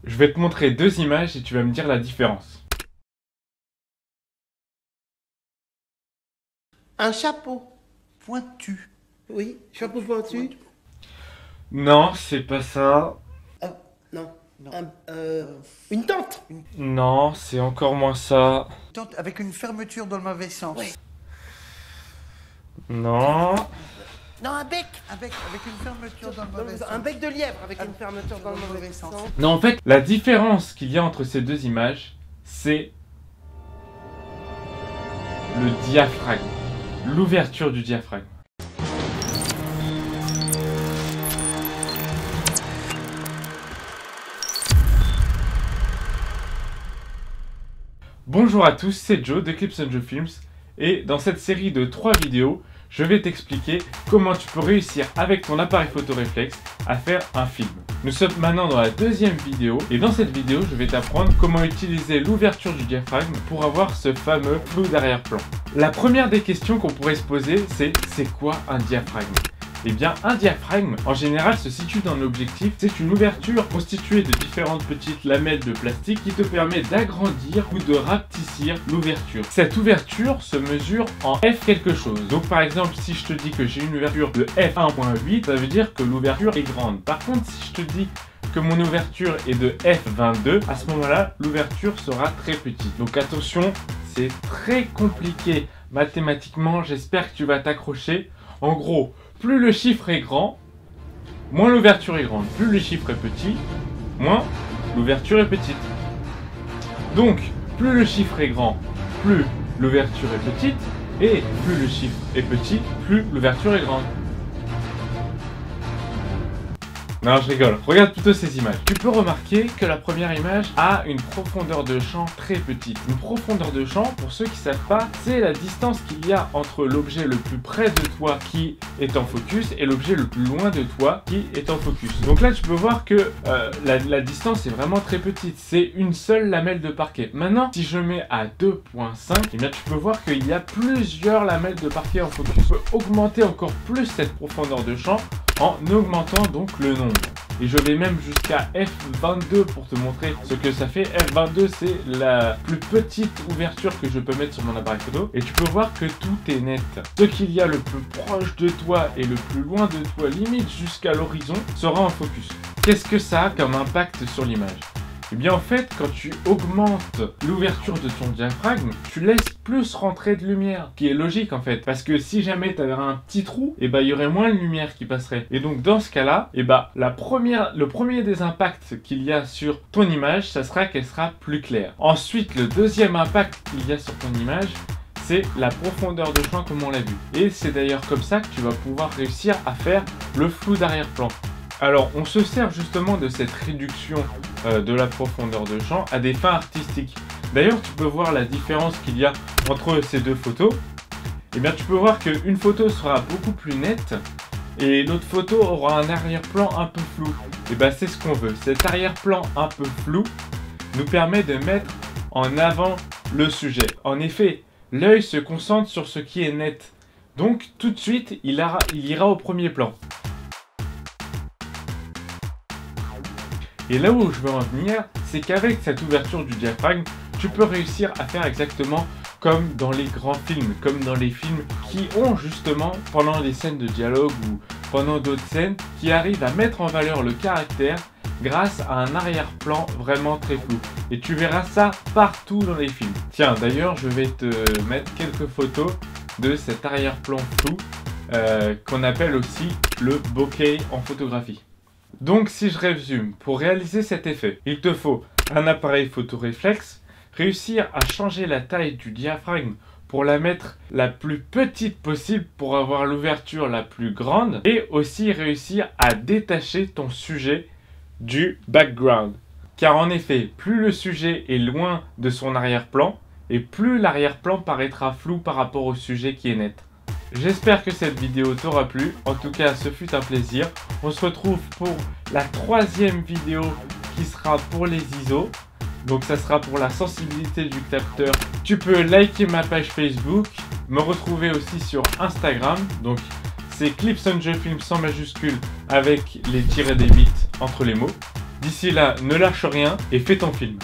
Je vais te montrer deux images et tu vas me dire la différence. Un chapeau. Pointu. Oui, chapeau pointu. Non, c'est pas ça. Non. Non. Une tente. Non, c'est encore moins ça. Tente avec une fermeture dans le mauvais sens. Oui. Non. Non, un bec. Avec une fermeture dans le mauvais sens. Un bec de lièvre avec une fermeture dans le mauvais sens. Non, en fait, la différence qu'il y a entre ces deux images, c'est le diaphragme. L'ouverture du diaphragme. Bonjour à tous, c'est Joe de Clips and Joe Films et dans cette série de 3 vidéos, je vais t'expliquer comment tu peux réussir avec ton appareil photo réflexe à faire un film. Nous sommes maintenant dans la deuxième vidéo et dans cette vidéo, je vais t'apprendre comment utiliser l'ouverture du diaphragme pour avoir ce fameux flou d'arrière-plan. La première des questions qu'on pourrait se poser, c'est quoi un diaphragme ? Eh bien, un diaphragme, en général, se situe dans l'objectif. C'est une ouverture constituée de différentes petites lamelles de plastique qui te permet d'agrandir ou de rapetissir l'ouverture. Cette ouverture se mesure en F quelque chose. Donc, par exemple, si je te dis que j'ai une ouverture de F1.8, ça veut dire que l'ouverture est grande. Par contre, si je te dis que mon ouverture est de F22, à ce moment-là, l'ouverture sera très petite. Donc, attention, c'est très compliqué mathématiquement. J'espère que tu vas t'accrocher. En gros, plus le chiffre est grand, moins l'ouverture est grande. Plus le chiffre est petit, moins l'ouverture est petite. Donc, plus le chiffre est grand, plus l'ouverture est petite. Et plus le chiffre est petit, plus l'ouverture est grande. Non, je rigole. Regarde plutôt ces images. Tu peux remarquer que la première image a une profondeur de champ très petite. Une profondeur de champ, pour ceux qui ne savent pas, c'est la distance qu'il y a entre l'objet le plus près de toi qui est en focus et l'objet le plus loin de toi qui est en focus. Donc là, tu peux voir que la distance est vraiment très petite. C'est une seule lamelle de parquet. Maintenant, si je mets à 2.5, eh bien, tu peux voir qu'il y a plusieurs lamelles de parquet en focus. Tu peux augmenter encore plus cette profondeur de champ en augmentant donc le nombre. Et je vais même jusqu'à F22 pour te montrer ce que ça fait. F22, c'est la plus petite ouverture que je peux mettre sur mon appareil photo. Et tu peux voir que tout est net. Ce qu'il y a le plus proche de toi et le plus loin de toi, limite jusqu'à l'horizon, sera en focus. Qu'est-ce que ça a comme impact sur l'image ? Eh bien en fait, quand tu augmentes l'ouverture de ton diaphragme, tu laisses plus rentrer de lumière, qui est logique en fait, parce que si jamais tu avais un petit trou, eh ben il y aurait moins de lumière qui passerait. Et donc dans ce cas-là, eh ben le premier des impacts qu'il y a sur ton image, ça sera qu'elle sera plus claire. Ensuite, le deuxième impact qu'il y a sur ton image, c'est la profondeur de champ comme on l'a vu. Et c'est d'ailleurs comme ça que tu vas pouvoir réussir à faire le flou d'arrière-plan. Alors, on se sert justement de cette réduction de la profondeur de champ à des fins artistiques. D'ailleurs, tu peux voir la différence qu'il y a entre ces deux photos. Eh bien, tu peux voir qu'une photo sera beaucoup plus nette et l'autre photo aura un arrière-plan un peu flou. Et bien, c'est ce qu'on veut. Cet arrière-plan un peu flou nous permet de mettre en avant le sujet. En effet, l'œil se concentre sur ce qui est net. Donc, tout de suite, il ira au premier plan. Et là où je veux en venir, c'est qu'avec cette ouverture du diaphragme, tu peux réussir à faire exactement comme dans les grands films, comme dans les films qui ont justement, pendant les scènes de dialogue ou pendant d'autres scènes, qui arrivent à mettre en valeur le caractère grâce à un arrière-plan vraiment très flou. Et tu verras ça partout dans les films. Tiens, d'ailleurs, je vais te mettre quelques photos de cet arrière-plan flou qu'on appelle aussi le bokeh en photographie. Donc si je résume, pour réaliser cet effet, il te faut un appareil photo réflexe, réussir à changer la taille du diaphragme pour la mettre la plus petite possible pour avoir l'ouverture la plus grande et aussi réussir à détacher ton sujet du background. Car en effet, plus le sujet est loin de son arrière-plan et plus l'arrière-plan paraîtra flou par rapport au sujet qui est net. J'espère que cette vidéo t'aura plu, en tout cas ce fut un plaisir. On se retrouve pour la troisième vidéo qui sera pour les ISO. Donc ça sera pour la sensibilité du capteur. Tu peux liker ma page Facebook, me retrouver aussi sur Instagram. Donc c'est Clips and Joe Films sans majuscule avec les tirets des bits entre les mots. D'ici là, ne lâche rien et fais ton film.